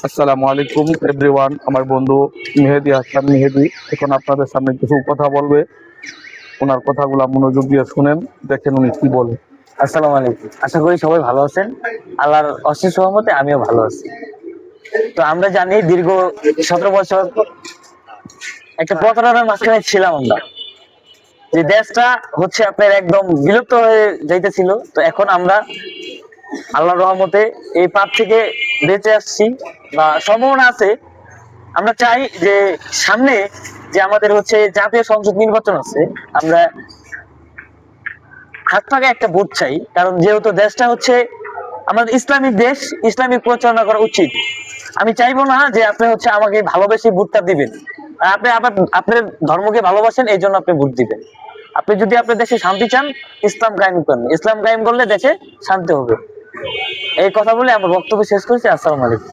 আসসালামু আলাইকুম এভরিওয়ান। আমার বন্ধু মেহেদি হাসান মেহেদি এখন আপনাদের সামনে কিছু কথা বলবে। ওনার কথাগুলো মনোযোগ দিয়ে শুনেন, দেখেন উনি কি বলে। আসসালামু আলাইকুম। আশা করি সবাই ভালো আছেন। আল্লাহর অশেষ রহমতে আমিও ভালো আছি। তো আমরা জানি দীর্ঘ 17 বছর একটা প্রতারণার মাঝখানে ছিলাম আমরা, যে দেশটা হচ্ছে আপনার একদম বিলুপ্ত হয়ে যাইতেছিল। তো এখন আমরা আল্লাহর রহমতে এই পাপ থেকে বেঁচে আসছি বা সম্ভাবনা আছে। আমরা চাই যে সামনে যে আমাদের হচ্ছে জাতীয় সংসদ নির্বাচন আছে, আমরা হাত পাকে একটা ভোট চাই। কারণ যেহেতু দেশটা হচ্ছে আমাদের ইসলামিক দেশ, ইসলামিক প্রচারণা করা উচিত। আমি চাইবো না যে আপনি হচ্ছে আমাকে ভালোবেসে ভোটটা দিবেন। আর আপনি আবার আপনার ধর্মকে ভালোবাসেন, এই জন্য আপনি ভোট দিবেন। আপনি যদি আপনার দেশে শান্তি চান, ইসলাম কায়েম করেন। ইসলাম কায়েম করলে দেশে শান্তি হবে। এই কথা বলে আমার বক্তব্য শেষ করছি। আসসালামু আলাইকুম।